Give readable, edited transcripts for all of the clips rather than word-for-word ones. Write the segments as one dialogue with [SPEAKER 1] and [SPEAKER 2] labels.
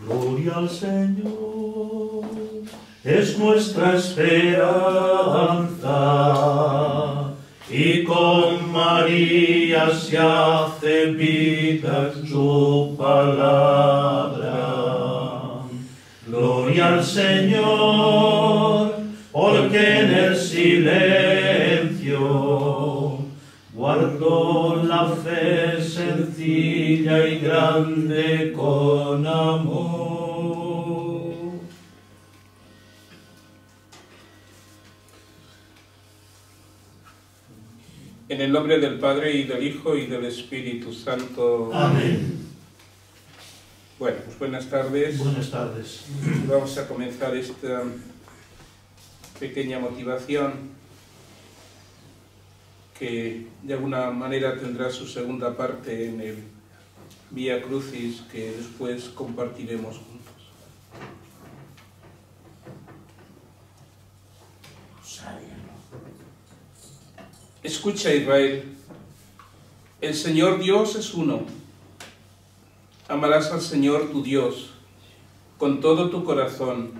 [SPEAKER 1] Gloria al Señor, es nuestra esperanza, y con María se hace vida su palabra. Gloria al Señor, porque en el silencio guardó la fe sencilla y grande con amor.
[SPEAKER 2] En el nombre del Padre, y del Hijo, y del Espíritu Santo.
[SPEAKER 1] Amén.
[SPEAKER 2] Bueno, pues buenas tardes.
[SPEAKER 1] Buenas tardes.
[SPEAKER 2] Vamos a comenzar esta pequeña motivación que de alguna manera tendrá su segunda parte en el Vía Crucis, que después compartiremos juntos. Escucha, Israel, el Señor Dios es uno. Amarás al Señor tu Dios con todo tu corazón,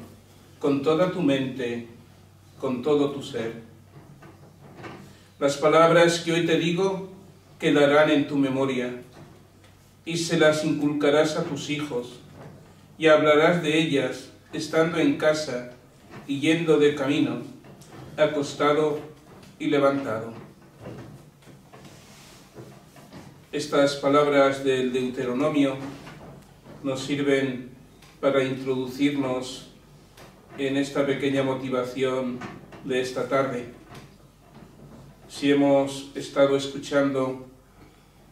[SPEAKER 2] con toda tu mente, con todo tu ser. Las palabras que hoy te digo quedarán en tu memoria, y se las inculcarás a tus hijos, y hablarás de ellas estando en casa y yendo de camino, acostado y levantado. Estas palabras del Deuteronomio nos sirven para introducirnos en esta pequeña motivación de esta tarde. Si hemos estado escuchando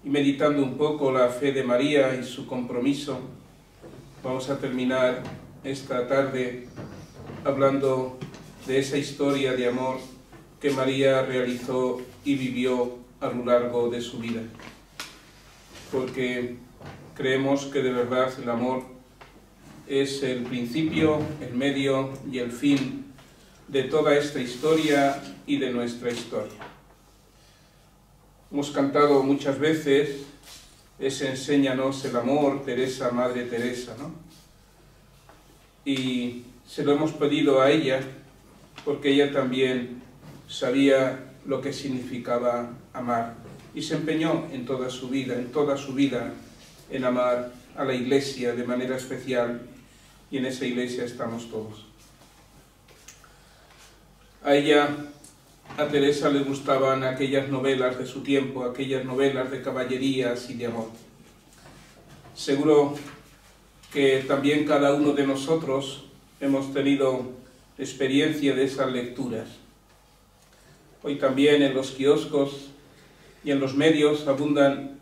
[SPEAKER 2] y meditando un poco la fe de María y su compromiso, vamos a terminar esta tarde hablando de esa historia de amor que María realizó y vivió a lo largo de su vida. Porque creemos que de verdad el amor es el principio, el medio y el fin de toda esta historia y de nuestra historia. Hemos cantado muchas veces ese Enséñanos el amor, Teresa, Madre Teresa, ¿no? Y se lo hemos pedido a ella porque ella también sabía lo que significaba amar. Y se empeñó en toda su vida, en amar a la Iglesia de manera especial, y en esa Iglesia estamos todos. A ella, a Teresa, le gustaban aquellas novelas de su tiempo, aquellas novelas de caballerías y de amor. Seguro que también cada uno de nosotros hemos tenido experiencia de esas lecturas. Hoy también en los kioscos y en los medios abundan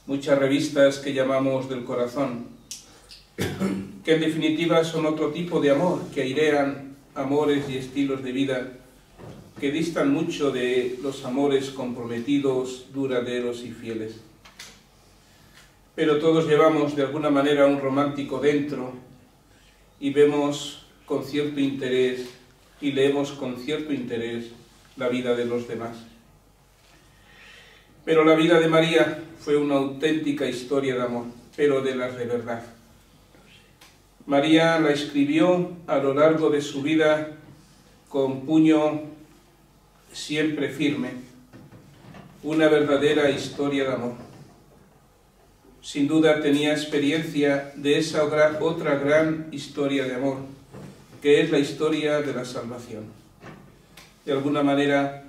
[SPEAKER 2] muchas revistas que llamamos del corazón, que en definitiva son otro tipo de amor, que airean amores y estilos de vida que distan mucho de los amores comprometidos, duraderos y fieles. Pero todos llevamos de alguna manera un romántico dentro y vemos con cierto interés y leemos con cierto interés la vida de los demás. Pero la vida de María fue una auténtica historia de amor, pero de las de verdad. María la escribió a lo largo de su vida con puño siempre firme, una verdadera historia de amor. Sin duda tenía experiencia de esa otra gran historia de amor, que es la historia de la salvación. De alguna manera,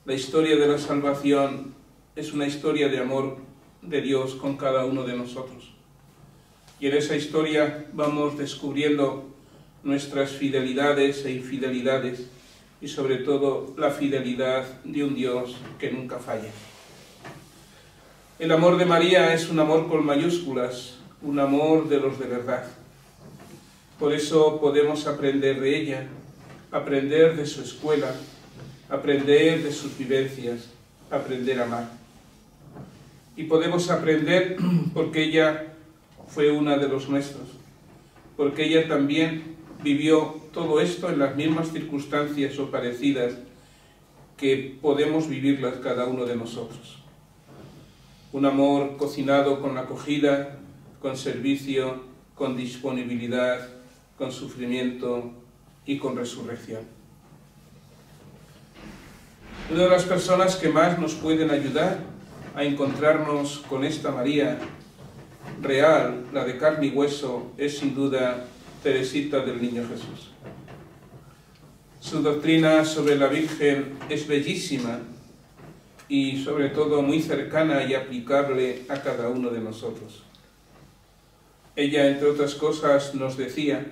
[SPEAKER 2] la historia de la salvación es una historia de amor de Dios con cada uno de nosotros. Y en esa historia vamos descubriendo nuestras fidelidades e infidelidades, y sobre todo la fidelidad de un Dios que nunca falla. El amor de María es un amor con mayúsculas, un amor de los de verdad. Por eso podemos aprender de ella, aprender de su escuela, aprender de sus vivencias, aprender a amar. Y podemos aprender porque ella fue una de los nuestros, porque ella también vivió todo esto en las mismas circunstancias o parecidas que podemos vivirlas cada uno de nosotros. Un amor cocinado con acogida, con servicio con disponibilidad, con sufrimiento y con resurrección. Una de las personas que más nos pueden ayudar a encontrarnos con esta María real, la de carne y hueso, es sin duda Teresita del Niño Jesús. Su doctrina sobre la Virgen es bellísima y sobre todo muy cercana y aplicable a cada uno de nosotros. Ella, entre otras cosas, nos decía: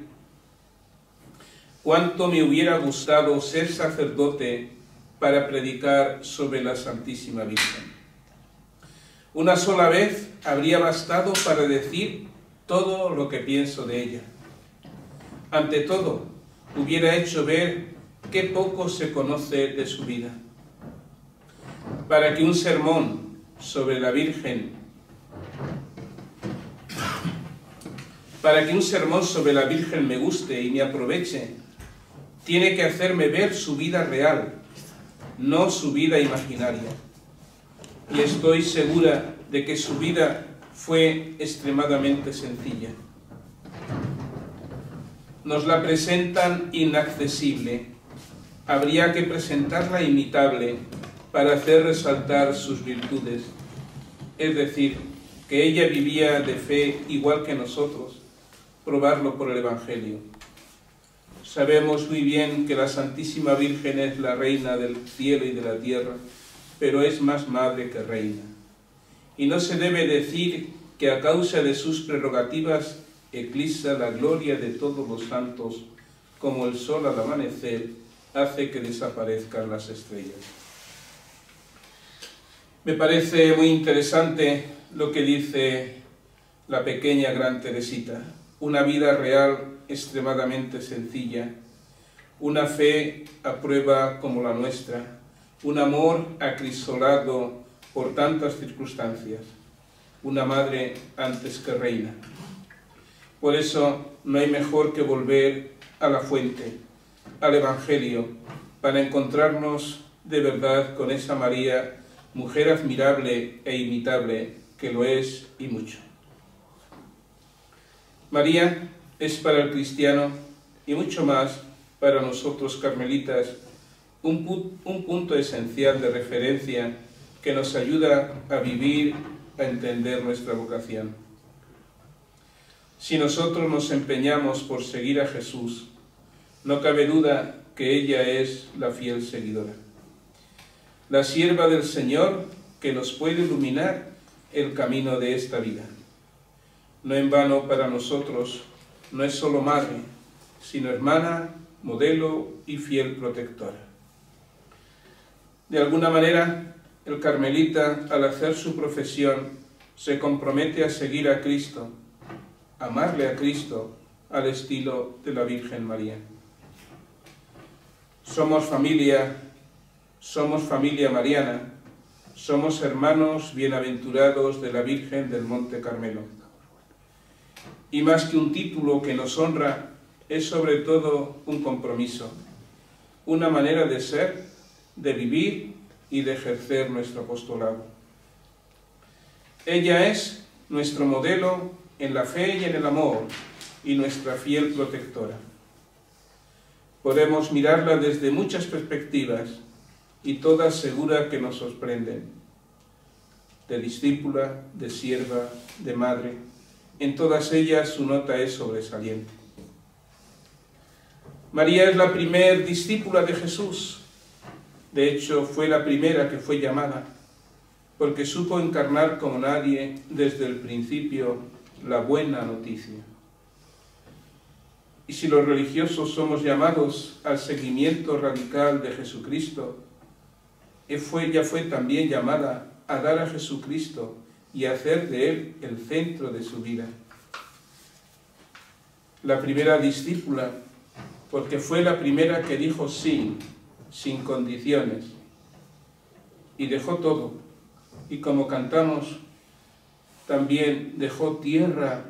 [SPEAKER 2] «Cuánto me hubiera gustado ser sacerdote para predicar sobre la Santísima Virgen. Una sola vez habría bastado para decir todo lo que pienso de ella. Ante todo, hubiera hecho ver qué poco se conoce de su vida. Para que un sermón sobre la Virgen me guste y me aproveche, tiene que hacerme ver su vida real, no su vida imaginaria. Y estoy segura de que su vida fue extremadamente sencilla. Nos la presentan inaccesible. Habría que presentarla imitable para hacer resaltar sus virtudes. Es decir, que ella vivía de fe igual que nosotros, probarlo por el Evangelio. Sabemos muy bien que la Santísima Virgen es la reina del cielo y de la tierra, pero es más madre que reina. Y no se debe decir que a causa de sus prerrogativas eclipsa la gloria de todos los santos, como el sol al amanecer hace que desaparezcan las estrellas». Me parece muy interesante lo que dice la pequeña gran Teresita: una vida real extremadamente sencilla, una fe a prueba como la nuestra, un amor acrisolado por tantas circunstancias, una madre antes que reina. Por eso no hay mejor que volver a la fuente, al Evangelio, para encontrarnos de verdad con esa María, mujer admirable e imitable, que lo es y mucho. María es para el cristiano, y mucho más para nosotros carmelitas, un punto esencial de referencia que nos ayuda a vivir, a entender nuestra vocación. Si nosotros nos empeñamos por seguir a Jesús, no cabe duda que ella es la fiel seguidora, la sierva del Señor que nos puede iluminar el camino de esta vida. No en vano para nosotros no es solo madre, sino hermana, modelo y fiel protectora. De alguna manera, el carmelita, al hacer su profesión, se compromete a seguir a Cristo, amarle a Cristo, al estilo de la Virgen María. Somos familia mariana, somos hermanos bienaventurados de la Virgen del Monte Carmelo. Y más que un título que nos honra, es sobre todo un compromiso, una manera de ser, de vivir y de ejercer nuestro apostolado. Ella es nuestro modelo en la fe y en el amor, y nuestra fiel protectora. Podemos mirarla desde muchas perspectivas, y todas segura que nos sorprenden. De discípula, de sierva, de madre, en todas ellas su nota es sobresaliente. María es la primer discípula de Jesús. De hecho, fue la primera que fue llamada, porque supo encarnar como nadie desde el principio la buena noticia. Y si los religiosos somos llamados al seguimiento radical de Jesucristo, ella fue también llamada a dar a Jesucristo y hacer de Él el centro de su vida. La primera discípula, porque fue la primera que dijo sí, sin condiciones, y dejó todo, y como cantamos, también dejó tierra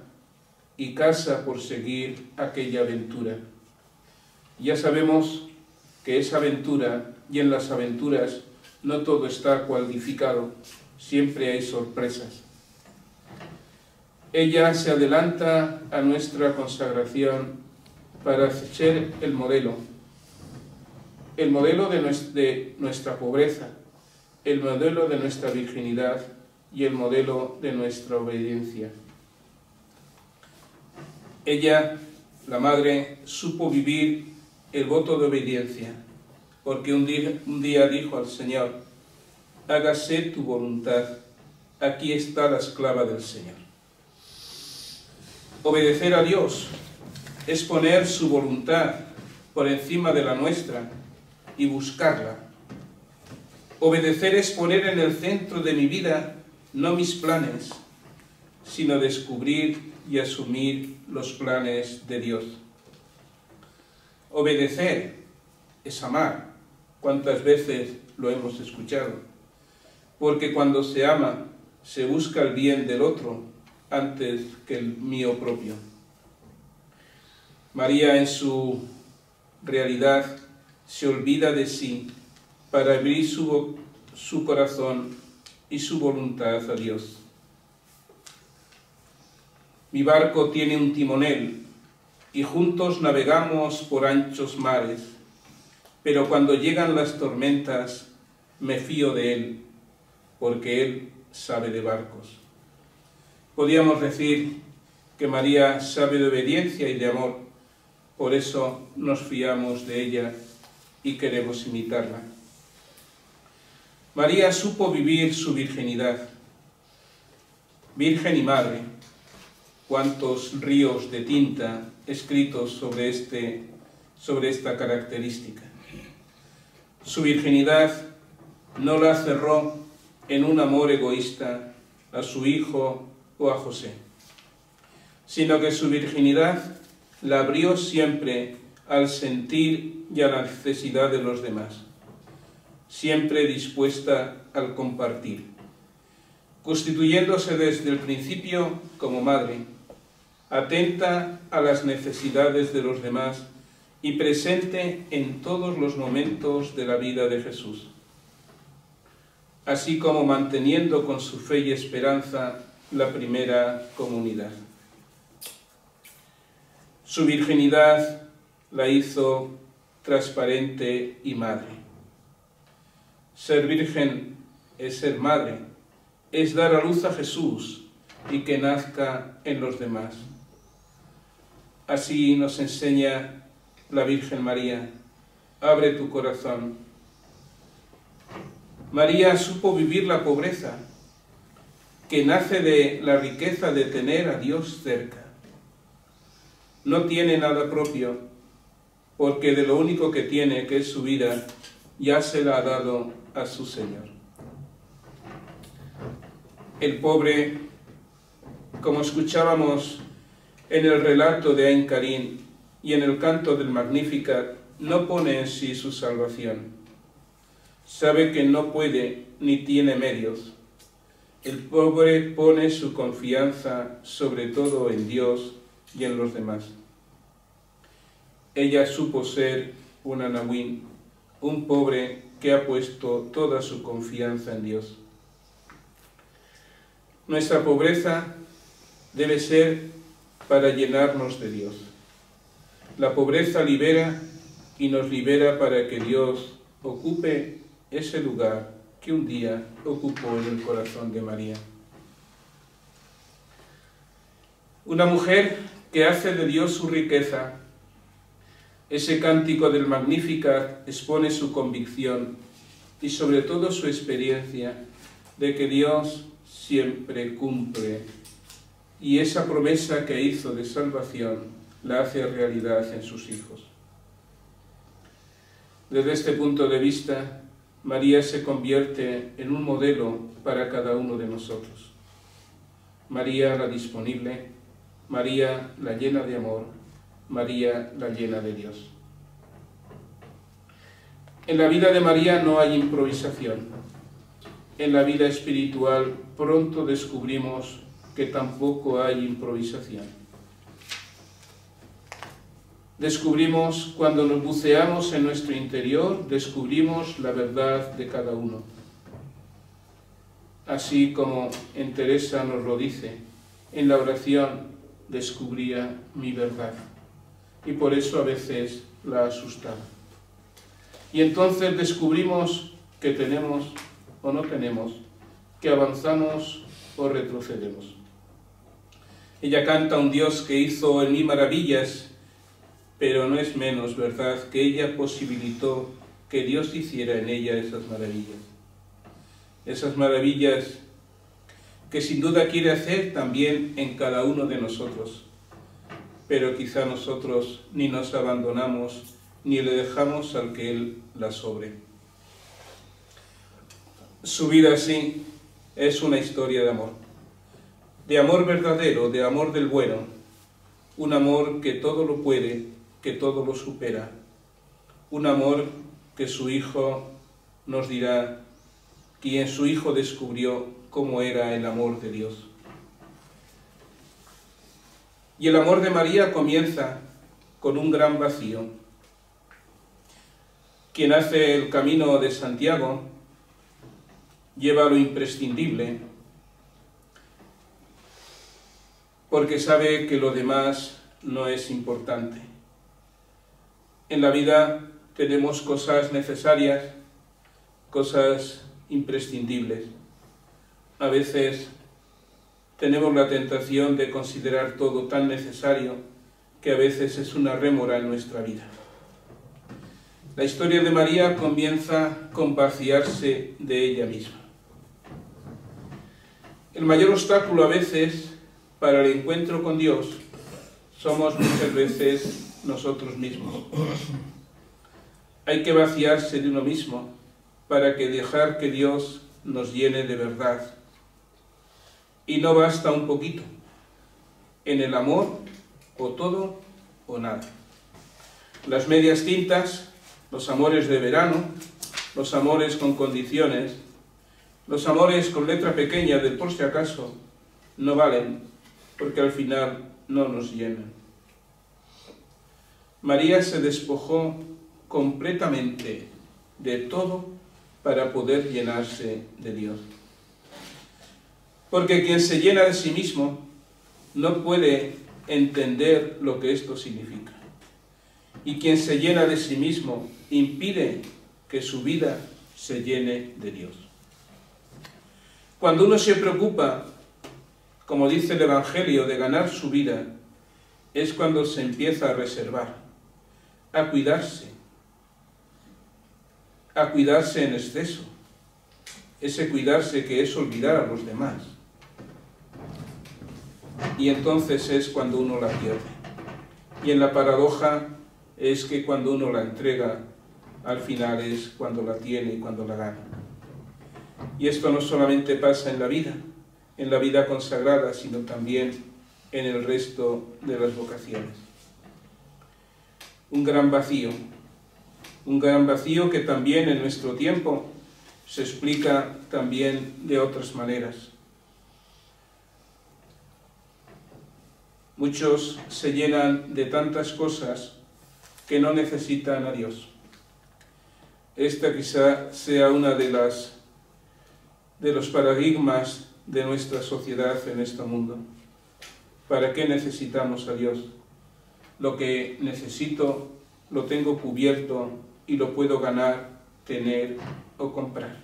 [SPEAKER 2] y casa por seguir aquella aventura. Ya sabemos que esa aventura, y en las aventuras, no todo está cualificado, siempre hay sorpresas. Ella se adelanta a nuestra consagración para ser el modelo de nuestra pobreza, el modelo de nuestra virginidad y el modelo de nuestra obediencia. Ella, la Madre, supo vivir el voto de obediencia, porque un día dijo al Señor: hágase tu voluntad, aquí está la esclava del Señor. Obedecer a Dios es poner su voluntad por encima de la nuestra y buscarla. Obedecer es poner en el centro de mi vida no mis planes, sino descubrir y asumir los planes de Dios. Obedecer es amar. ¿Cuántas veces lo hemos escuchado? Porque cuando se ama, se busca el bien del otro antes que el mío propio. María, en su realidad, se olvida de sí para abrir su corazón y su voluntad a Dios. Mi barco tiene un timonel y juntos navegamos por anchos mares, pero cuando llegan las tormentas me fío de él, porque él sabe de barcos. Podríamos decir que María sabe de obediencia y de amor, por eso nos fiamos de ella y queremos imitarla. María supo vivir su virginidad. Virgen y madre, cuántos ríos de tinta escritos sobre esta característica. Su virginidad no la cerró en un amor egoísta a su hijo o a José, sino que su virginidad la abrió siempre al sentir y a la necesidad de los demás, siempre dispuesta al compartir, constituyéndose desde el principio como madre, atenta a las necesidades de los demás y presente en todos los momentos de la vida de Jesús, así como manteniendo con su fe y esperanza la primera comunidad. Su virginidad la hizo transparente y madre. Ser virgen es ser madre, es dar a luz a Jesús y que nazca en los demás. Así nos enseña la Virgen María: abre tu corazón. María supo vivir la pobreza, que nace de la riqueza de tener a Dios cerca. No tiene nada propio, porque de lo único que tiene, que es su vida, ya se la ha dado a su Señor. El pobre, como escuchábamos en el relato de Ain Karim y en el canto del Magnificat, no pone en sí su salvación. Sabe que no puede ni tiene medios. El pobre pone su confianza sobre todo en Dios y en los demás. Ella supo ser una Nahuín, un pobre que ha puesto toda su confianza en Dios. Nuestra pobreza debe ser para llenarnos de Dios. La pobreza libera y nos libera para que Dios ocupe ese lugar que un día ocupó en el corazón de María. Una mujer que hace de Dios su riqueza. Ese cántico del Magnificat expone su convicción y sobre todo su experiencia de que Dios siempre cumple, y esa promesa que hizo de salvación la hace realidad en sus hijos. Desde este punto de vista, María se convierte en un modelo para cada uno de nosotros. María la disponible, María la llena de amor, María la llena de Dios. En la vida de María no hay improvisación. En la vida espiritual pronto descubrimos que tampoco hay improvisación. Descubrimos, cuando nos buceamos en nuestro interior, descubrimos la verdad de cada uno. Así como en Teresa nos lo dice: en la oración descubría mi verdad y por eso a veces la asustaba. Y entonces descubrimos que tenemos o no tenemos, que avanzamos o retrocedemos. Ella canta un Dios que hizo en mí maravillas, pero no es menos verdad que ella posibilitó que Dios hiciera en ella esas maravillas. Esas maravillas que sin duda quiere hacer también en cada uno de nosotros, pero quizá nosotros ni nos abandonamos ni le dejamos al que Él las obre. Su vida así es una historia de amor verdadero, de amor del bueno, un amor que todo lo puede, que todo lo supera, un amor que su Hijo nos dirá, quien su Hijo descubrió cómo era el amor de Dios. Y el amor de María comienza con un gran vacío. Quien hace el camino de Santiago lleva lo imprescindible, porque sabe que lo demás no es importante. En la vida tenemos cosas necesarias, cosas imprescindibles. A veces tenemos la tentación de considerar todo tan necesario que a veces es una rémora en nuestra vida. La historia de María comienza con vaciarse de ella misma. El mayor obstáculo a veces para el encuentro con Dios somos muchas veces nosotros mismos. Hay que vaciarse de uno mismo para que dejar que Dios nos llene de verdad. Y no basta un poquito. En el amor, o todo o nada. Las medias tintas, los amores de verano, los amores con condiciones, los amores con letra pequeña del por si acaso, no valen, porque al final no nos llenan. María se despojó completamente de todo para poder llenarse de Dios. Porque quien se llena de sí mismo no puede entender lo que esto significa. Y quien se llena de sí mismo impide que su vida se llene de Dios. Cuando uno se preocupa, como dice el Evangelio, de ganar su vida, es cuando se empieza a reservar, a cuidarse en exceso, ese cuidarse que es olvidar a los demás. Y entonces es cuando uno la pierde. Y en la paradoja es que cuando uno la entrega, al final es cuando la tiene y cuando la gana. Y esto no solamente pasa en la vida consagrada, sino también en el resto de las vocaciones. Un gran vacío que también en nuestro tiempo se explica también de otras maneras. Muchos se llenan de tantas cosas que no necesitan a Dios. Esta quizá sea una de los paradigmas de nuestra sociedad en este mundo. ¿Para qué necesitamos a Dios? Lo que necesito lo tengo cubierto y lo puedo ganar, tener o comprar.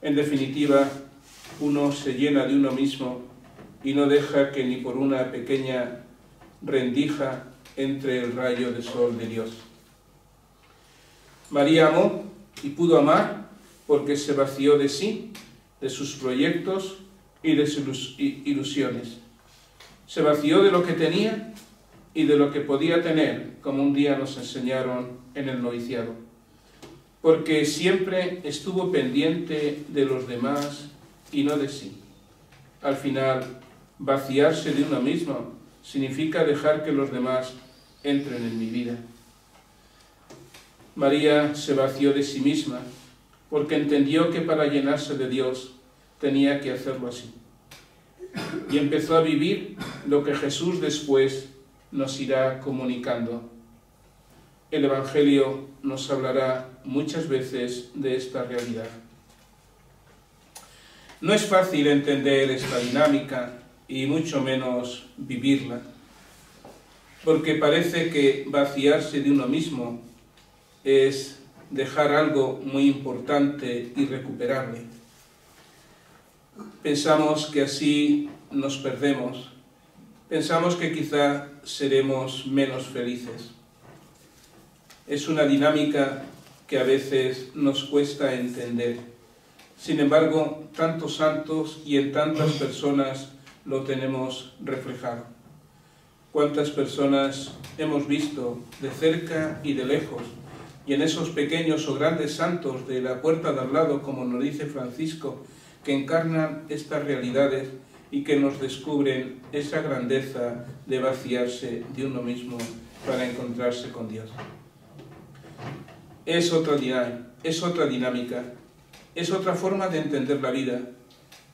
[SPEAKER 2] En definitiva, uno se llena de uno mismo y no deja que ni por una pequeña rendija entre el rayo de sol de Dios. María amó y pudo amar porque se vació de sí, de sus proyectos y de sus ilusiones. Se vació de lo que tenía y de lo que podía tener, como un día nos enseñaron en el noviciado, porque siempre estuvo pendiente de los demás y no de sí. Al final, vaciarse de uno mismo significa dejar que los demás entren en mi vida. María se vació de sí misma porque entendió que para llenarse de Dios tenía que hacerlo así. Y empezó a vivir lo que Jesús después nos irá comunicando. El Evangelio nos hablará muchas veces de esta realidad. No es fácil entender esta dinámica y mucho menos vivirla, porque parece que vaciarse de uno mismo es dejar algo muy importante y recuperable. Pensamos que así nos perdemos, pensamos que quizá seremos menos felices. Es una dinámica que a veces nos cuesta entender. Sin embargo, tantos santos y en tantas personas lo tenemos reflejado. ¿Cuántas personas hemos visto de cerca y de lejos? Y en esos pequeños o grandes santos de la puerta de al lado, como nos dice Francisco, que encarnan estas realidades y que nos descubren esa grandeza de vaciarse de uno mismo para encontrarse con Dios. Es otra dinámica, es otra forma de entender la vida,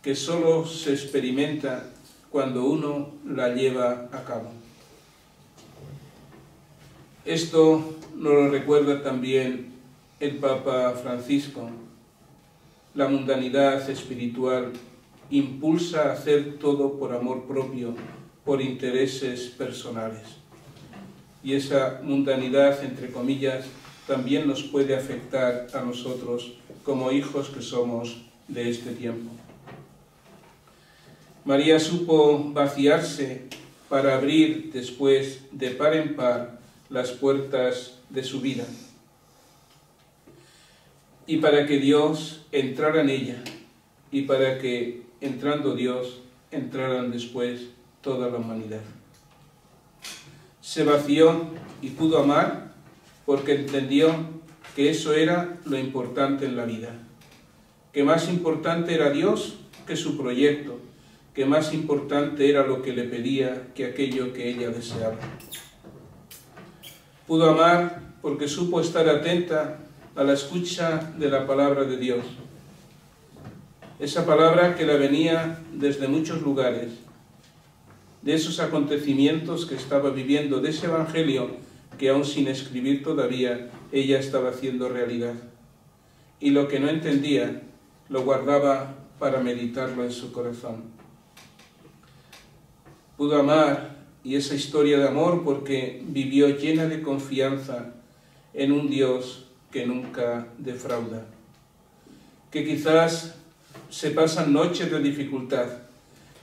[SPEAKER 2] que solo se experimenta cuando uno la lleva a cabo. Esto nos lo recuerda también el Papa Francisco. La mundanidad espiritual impulsa a hacer todo por amor propio, por intereses personales. Y esa mundanidad, entre comillas, también nos puede afectar a nosotros como hijos que somos de este tiempo. María supo vaciarse para abrir después de par en par las puertas de su vida y para que Dios entrara en ella y para que, entrando Dios, entraran después toda la humanidad. Se vació y pudo amar porque entendió que eso era lo importante en la vida, que más importante era Dios que su proyecto, que más importante era lo que le pedía que aquello que ella deseaba. Pudo amar porque supo estar atenta a la escucha de la palabra de Dios, esa palabra que la venía desde muchos lugares, de esos acontecimientos que estaba viviendo, de ese evangelio que aún sin escribir todavía ella estaba haciendo realidad. Y lo que no entendía lo guardaba para meditarlo en su corazón. Pudo amar, y esa historia de amor, porque vivió llena de confianza en un Dios que nunca defrauda, que quizás se pasan noches de dificultad,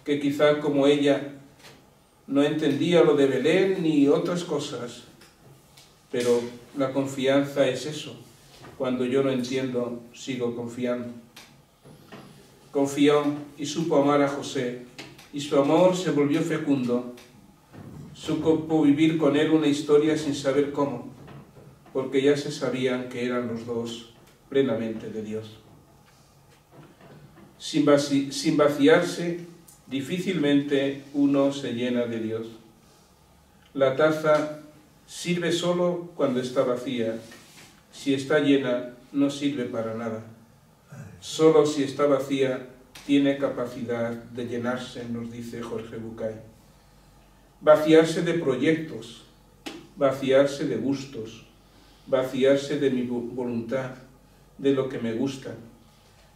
[SPEAKER 2] que quizás como ella no entendía lo de Belén ni otras cosas, pero la confianza es eso. Cuando yo no entiendo, sigo confiando. Confió y supo amar a José, y su amor se volvió fecundo. Supo vivir con él una historia sin saber cómo, porque ya se sabían que eran los dos plenamente de Dios. Sin vaciarse, difícilmente uno se llena de Dios. La taza sirve solo cuando está vacía. Si está llena, no sirve para nada. Solo si está vacía, tiene capacidad de llenarse, nos dice Jorge Bucay. Vaciarse de proyectos, vaciarse de gustos, vaciarse de mi voluntad, de lo que me gusta,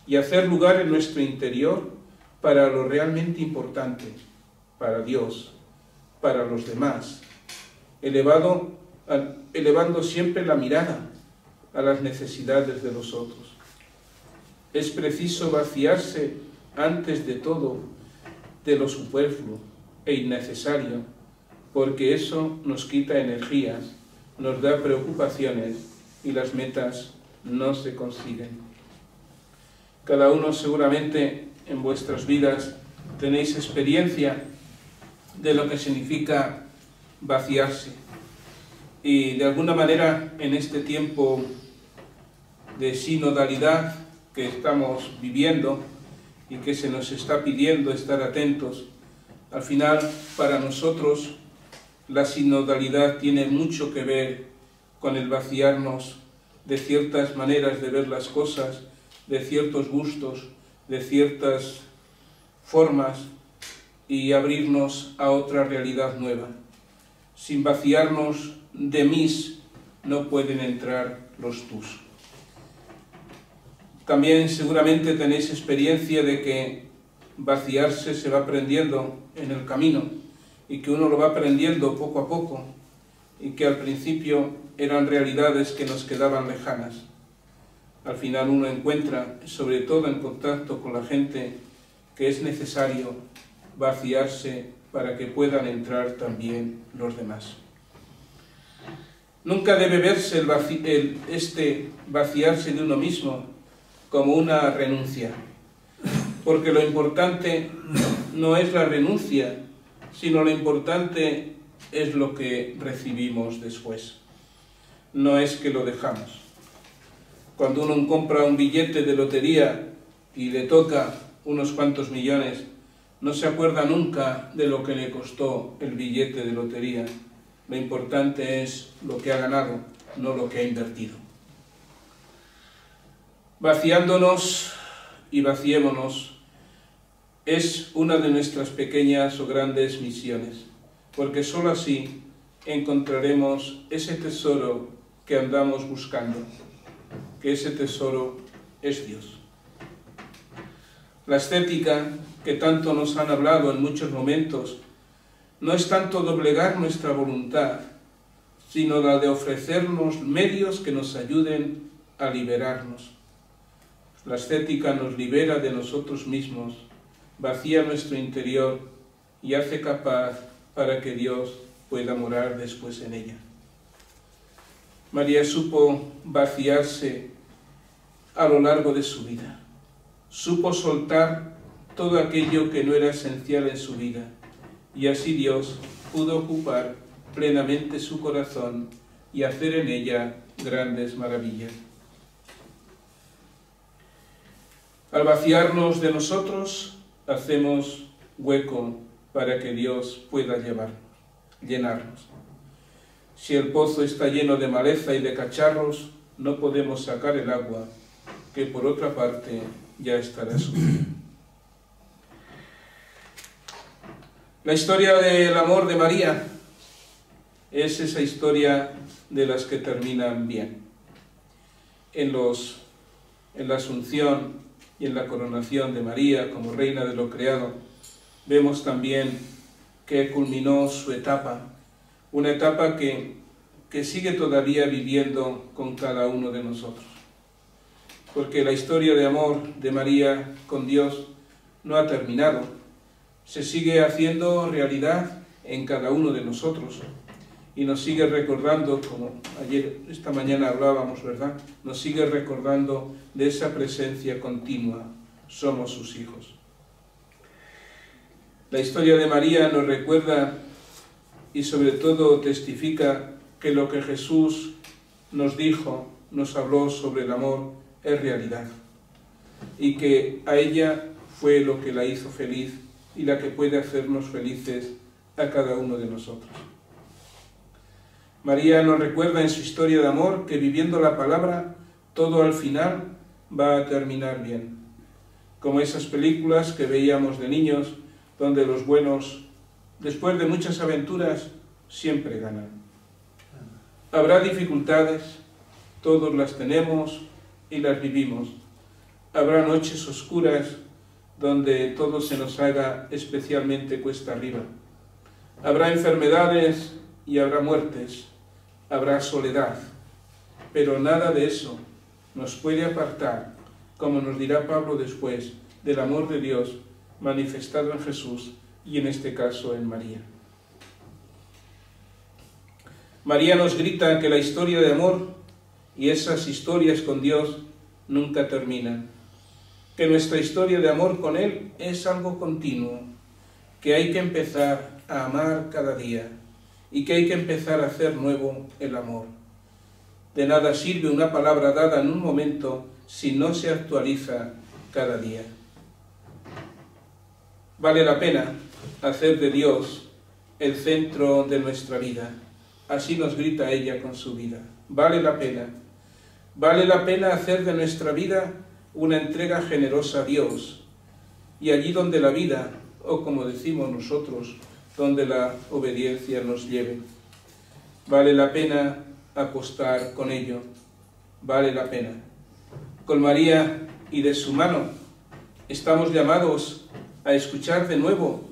[SPEAKER 2] y hacer lugar en nuestro interior para lo realmente importante, para Dios, para los demás, elevando siempre la mirada a las necesidades de los otros. Es preciso vaciarse antes de todo de lo superfluo e innecesario, porque eso nos quita energías, nos da preocupaciones y las metas no se consiguen. Cada uno seguramente en vuestras vidas tenéis experiencia de lo que significa vaciarse. Y de alguna manera en este tiempo de sinodalidad que estamos viviendo y que se nos está pidiendo estar atentos, al final para nosotros la sinodalidad tiene mucho que ver con el vaciarnos de ciertas maneras de ver las cosas, de ciertos gustos, de ciertas formas y abrirnos a otra realidad nueva. Sin vaciarnos de mis no pueden entrar los tus. También seguramente tenéis experiencia de que vaciarse se va aprendiendo en el camino y que uno lo va aprendiendo poco a poco y que al principio eran realidades que nos quedaban lejanas. Al final uno encuentra, sobre todo en contacto con la gente, que es necesario vaciarse para que puedan entrar también los demás. Nunca debe verse este vaciarse de uno mismo como una renuncia, porque lo importante no es la renuncia, sino lo importante es lo que recibimos después. No es que lo dejamos. Cuando uno compra un billete de lotería y le toca unos cuantos millones, no se acuerda nunca de lo que le costó el billete de lotería. Lo importante es lo que ha ganado, no lo que ha invertido. Vaciándonos y vaciémonos es una de nuestras pequeñas o grandes misiones, porque sólo así encontraremos ese tesoro que andamos buscando, que ese tesoro es Dios. La ascética, que tanto nos han hablado en muchos momentos, no es tanto doblegar nuestra voluntad, sino la de ofrecernos medios que nos ayuden a liberarnos. La ascética nos libera de nosotros mismos, vacía nuestro interior y hace capaz para que Dios pueda morar después en ella. María supo vaciarse a lo largo de su vida. Supo soltar todo aquello que no era esencial en su vida, y así Dios pudo ocupar plenamente su corazón y hacer en ella grandes maravillas. Al vaciarnos de nosotros, hacemos hueco para que Dios pueda llenarnos. Si el pozo está lleno de maleza y de cacharros, no podemos sacar el agua, que por otra parte ya estará sucia. La historia del amor de María es esa historia de las que terminan bien. En la Asunción y en la coronación de María como reina de lo creado, vemos también que culminó su etapa, una etapa que sigue todavía viviendo con cada uno de nosotros. Porque la historia de amor de María con Dios no ha terminado, se sigue haciendo realidad en cada uno de nosotros y nos sigue recordando, como esta mañana hablábamos, ¿verdad? Nos sigue recordando de esa presencia continua, somos sus hijos. La historia de María nos recuerda y sobre todo testifica que lo que Jesús nos dijo, nos habló sobre el amor, es realidad, y que a ella fue lo que la hizo feliz y la que puede hacernos felices a cada uno de nosotros. María nos recuerda en su historia de amor que viviendo la palabra, todo al final va a terminar bien, como esas películas que veíamos de niños, donde los buenos, después de muchas aventuras, siempre ganan. Habrá dificultades, todos las tenemos y las vivimos. Habrá noches oscuras donde todo se nos haga especialmente cuesta arriba. Habrá enfermedades y habrá muertes, habrá soledad, pero nada de eso nos puede apartar, como nos dirá Pablo después, del amor de Dios manifestado en Jesús y en este caso en María. María nos grita que la historia de amor y esas historias con Dios nunca terminan, que nuestra historia de amor con Él es algo continuo, que hay que empezar a amar cada día y que hay que empezar a hacer nuevo el amor. De nada sirve una palabra dada en un momento si no se actualiza cada día. Vale la pena hacer de Dios el centro de nuestra vida. Así nos grita ella con su vida. Vale la pena. Vale la pena hacer de nuestra vida una entrega generosa a Dios. Y allí donde la vida, o como decimos nosotros, donde la obediencia nos lleve. Vale la pena apostar con ello. Vale la pena. Con María y de su mano estamos llamados a escuchar de nuevo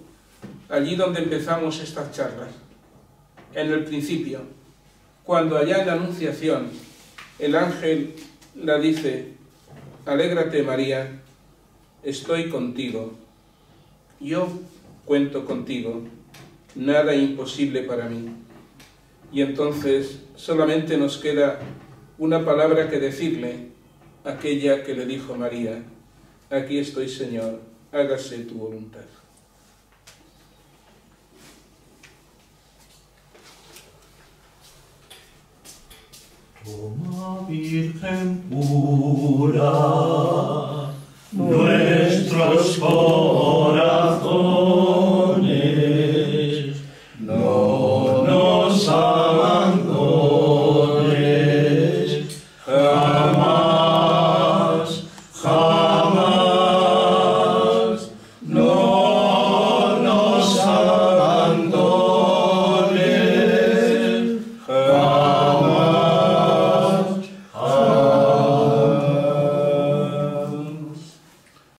[SPEAKER 2] allí donde empezamos estas charlas, en el principio, cuando allá en la Anunciación el ángel la dice: alégrate María, estoy contigo, yo cuento contigo, nada imposible para mí. Y entonces solamente nos queda una palabra que decirle, aquella que le dijo María: aquí estoy, Señor, hágase tu voluntad.
[SPEAKER 1] Toma, Virgen pura, nuestros corazones, no nos hagas